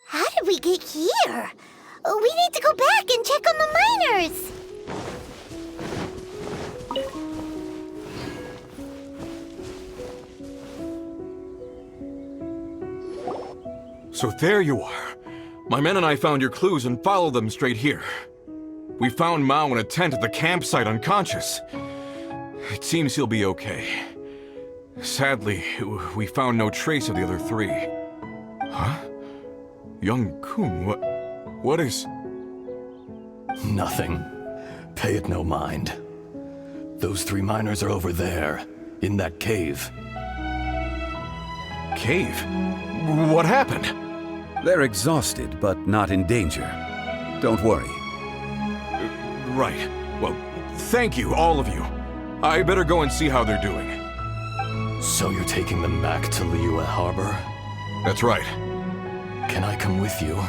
How did we get here? We need to go back and check on the miners. So there you are. My men and I found your clues and followed them straight here. We found Mao in a tent at the campsite unconscious. It seems he'll be okay. Sadly, we found no trace of the other three. Huh? Young Kun, what is... Nothing. Pay it no mind. Those three miners are over there, in that cave. Cave? What happened? They're exhausted, but not in danger. Don't worry. Right. Well, thank you, all of you. I better go and see how they're doing. So you're taking them back to Liyue Harbor? That's right. Can I come with you?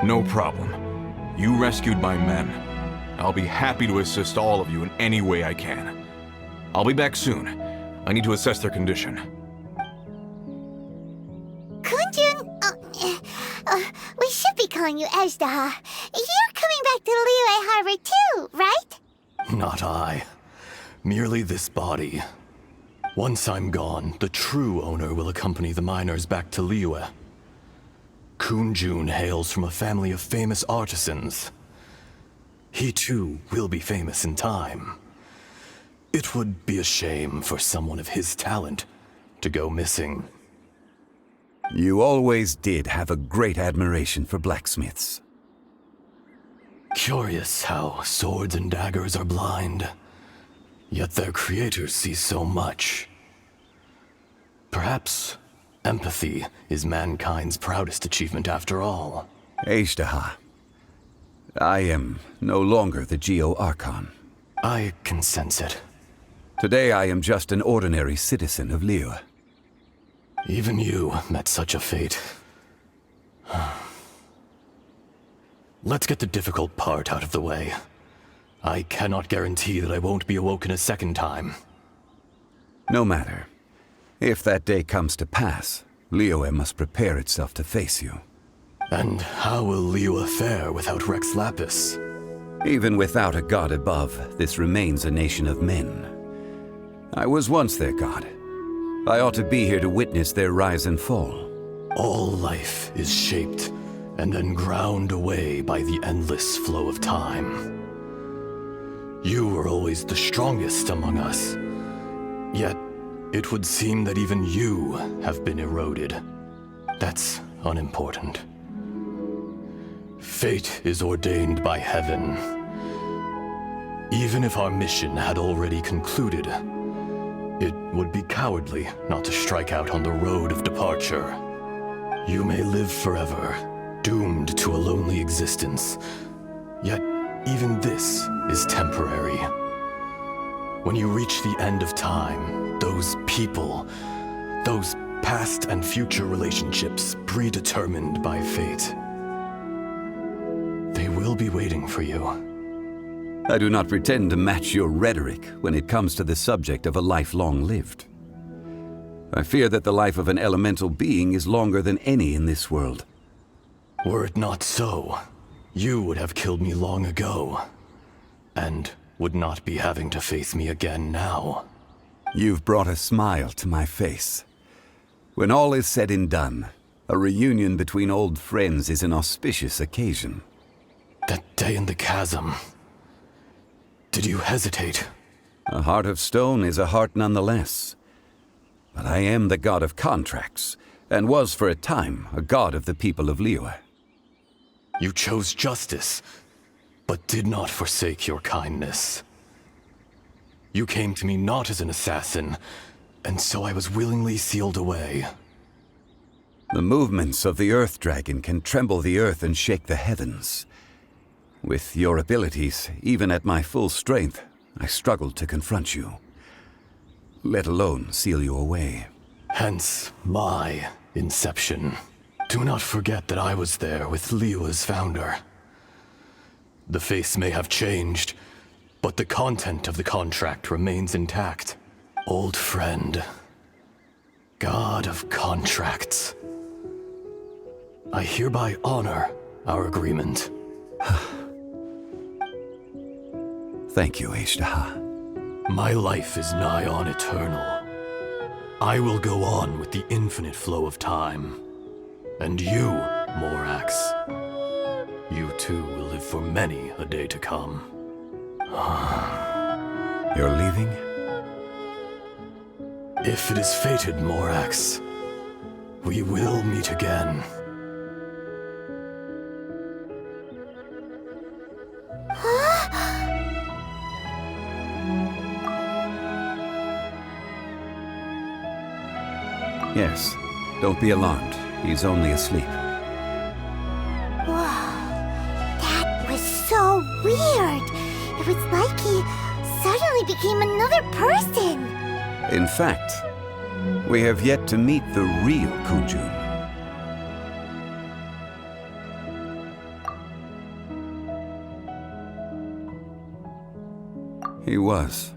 No problem. You rescued my men. I'll be happy to assist all of you in any way I can. I'll be back soon. I need to assess their condition. We should be calling you Ajdaha. You're coming back to Liyue Harbor too, right? Not I. Merely this body. Once I'm gone, the true owner will accompany the miners back to Liyue. Kun hails from a family of famous artisans. He too will be famous in time. It would be a shame for someone of his talent to go missing. You always did have a great admiration for blacksmiths. Curious how swords and daggers are blind, yet their creators see so much. Perhaps empathy is mankind's proudest achievement after all. Ajdaha, I am no longer the Geo-Archon. I can sense it. Today I am just an ordinary citizen of Liyue. Even you met such a fate. Let's get the difficult part out of the way. I cannot guarantee that I won't be awoken a second time. No matter. If that day comes to pass, Liyue must prepare itself to face you. And how will Liyue fare without Rex Lapis? Even without a god above, this remains a nation of men. I was once their god. I ought to be here to witness their rise and fall. All life is shaped and then ground away by the endless flow of time. You were always the strongest among us. Yet, it would seem that even you have been eroded. That's unimportant. Fate is ordained by heaven. Even if our mission had already concluded, it would be cowardly not to strike out on the road of departure. You may live forever, doomed to a lonely existence. Yet, even this is temporary. When you reach the end of time, those people, those past and future relationships predetermined by fate, they will be waiting for you. I do not pretend to match your rhetoric when it comes to the subject of a life long lived. I fear that the life of an elemental being is longer than any in this world. Were it not so, you would have killed me long ago, and would not be having to face me again now. You've brought a smile to my face. When all is said and done, a reunion between old friends is an auspicious occasion. That day in the chasm. Did you hesitate? A heart of stone is a heart nonetheless. But I am the god of contracts, and was for a time a god of the people of Liyue. You chose justice, but did not forsake your kindness. You came to me not as an assassin, and so I was willingly sealed away. The movements of the Earth Dragon can tremble the earth and shake the heavens. With your abilities, even at my full strength, I struggled to confront you. Let alone seal you away. Hence my inception. Do not forget that I was there with Liyue's founder. The face may have changed, but the content of the contract remains intact. Old friend. God of contracts. I hereby honor our agreement. Thank you, Ashtaha. My life is nigh on eternal. I will go on with the infinite flow of time. And you, Morax, you too will live for many a day to come. You're leaving? If it is fated, Morax, we will meet again. Yes. Don't be alarmed. He's only asleep. Whoa. That was so weird. It was like he suddenly became another person. In fact, we have yet to meet the real Kunjun. He was.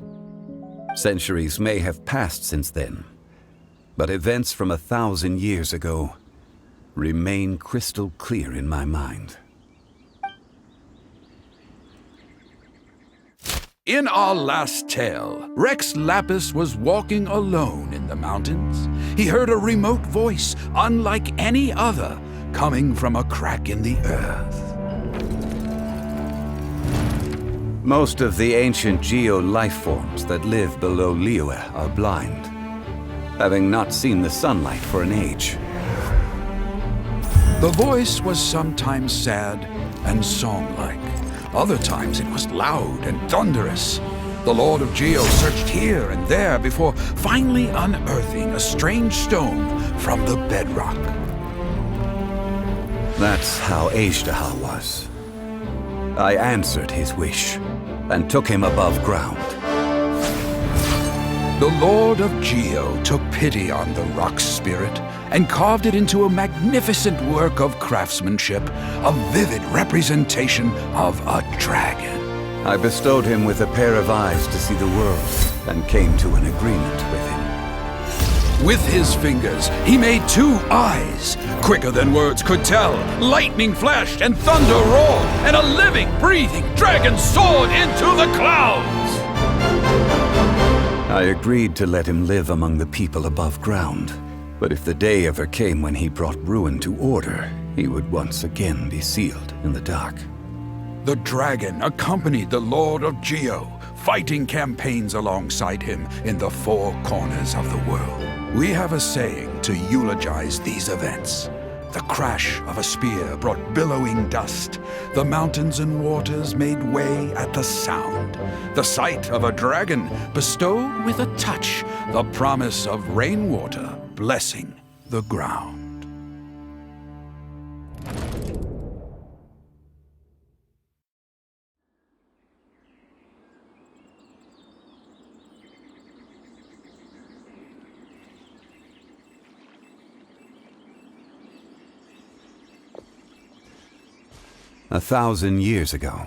Centuries may have passed since then, but events from 1,000 years ago remain crystal clear in my mind. In our last tale, Rex Lapis was walking alone in the mountains. He heard a remote voice, unlike any other, coming from a crack in the earth. Most of the ancient geo-life forms that live below Liyue are blind, having not seen the sunlight for an age. The voice was sometimes sad and song-like. Other times it was loud and thunderous. The Lord of Geo searched here and there before finally unearthing a strange stone from the bedrock. That's how Ashtaha was. I answered his wish and took him above ground. The Lord of Geo took pity on the rock spirit and carved it into a magnificent work of craftsmanship, a vivid representation of a dragon. I bestowed him with a pair of eyes to see the world and came to an agreement with him. With his fingers, he made 2 eyes, quicker than words could tell. Lightning flashed and thunder roared, and a living, breathing dragon soared into the clouds. I agreed to let him live among the people above ground, but if the day ever came when he brought ruin to order, he would once again be sealed in the dark. The dragon accompanied the Lord of Geo, fighting campaigns alongside him in the 4 corners of the world. We have a saying to eulogize these events. The crash of a spear brought billowing dust. The mountains and waters made way at the sound. The sight of a dragon bestowed with a touch the promise of rainwater blessing the ground. A 1,000 years ago,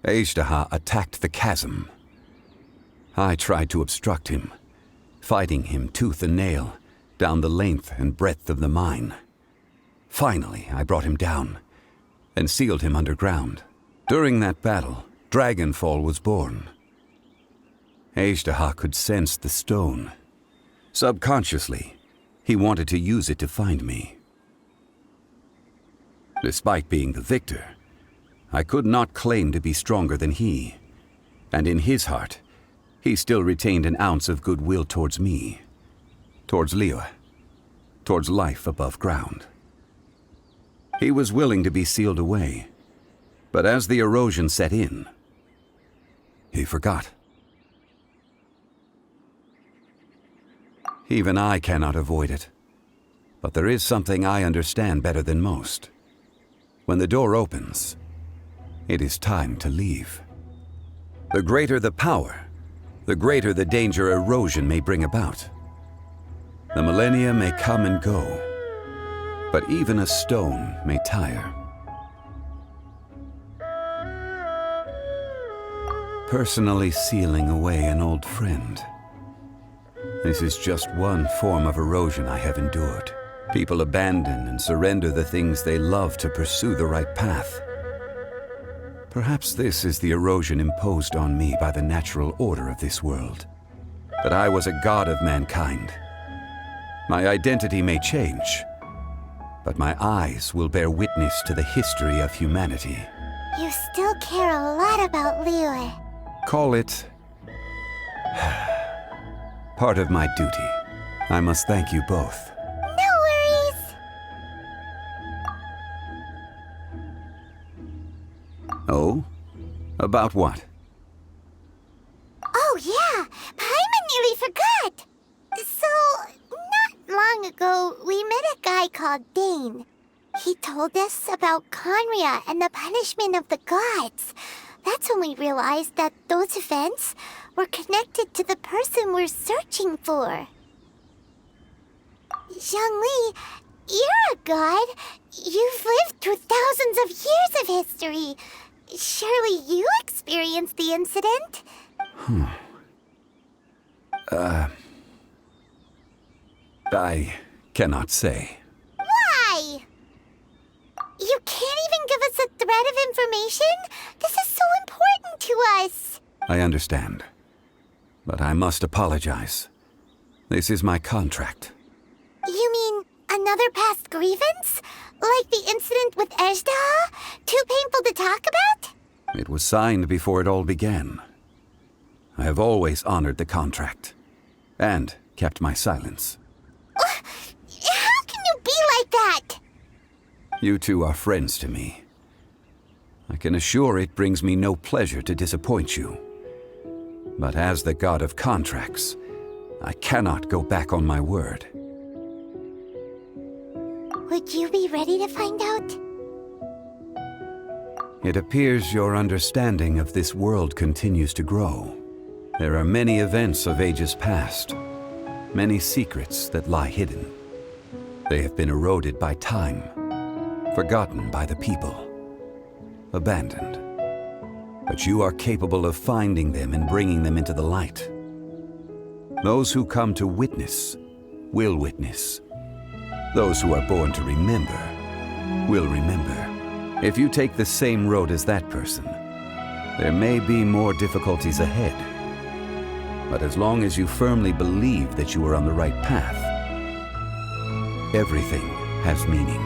Ashtaha attacked the chasm. I tried to obstruct him, fighting him tooth and nail down the length and breadth of the mine. Finally, I brought him down and sealed him underground. During that battle, Dragonfall was born. Ashtaha could sense the stone. Subconsciously, he wanted to use it to find me. Despite being the victor, I could not claim to be stronger than he, and in his heart, he still retained an ounce of goodwill towards me, towards Liyue, towards life above ground. He was willing to be sealed away, but as the erosion set in, he forgot. Even I cannot avoid it, but there is something I understand better than most. When the door opens, it is time to leave. The greater the power, the greater the danger erosion may bring about. The millennia may come and go, but even a stone may tire. Personally sealing away an old friend. This is just one form of erosion I have endured. People abandon and surrender the things they love to pursue the right path. Perhaps this is the erosion imposed on me by the natural order of this world. But I was a god of mankind. My identity may change, but my eyes will bear witness to the history of humanity. You still care a lot about Liyue. Call it part of my duty. I must thank you both. No worries. Oh? About what? Oh yeah, Paimon nearly forgot. So, not long ago, we met a guy called Dane. He told us about Conria and the punishment of the gods. That's when we realized that those events were connected to the person we're searching for. Zhongli, you're a god. You've lived through thousands of years of history. Surely you experienced the incident? I cannot say. Why? You can't even give us a thread of information? This is so important to us. I understand. But I must apologize. This is my contract. You mean another past grievance? Like the incident with Ejda? Too painful to talk about? It was signed before it all began. I have always honored the contract. And kept my silence. How can you be like that? You two are friends to me. I can assure it brings me no pleasure to disappoint you. But as the god of contracts, I cannot go back on my word. Would you be ready to find out? It appears your understanding of this world continues to grow. There are many events of ages past, many secrets that lie hidden. They have been eroded by time, forgotten by the people, abandoned. But you are capable of finding them and bringing them into the light. Those who come to witness will witness. Those who are born to remember will remember. If you take the same road as that person, there may be more difficulties ahead. But as long as you firmly believe that you are on the right path, everything has meaning.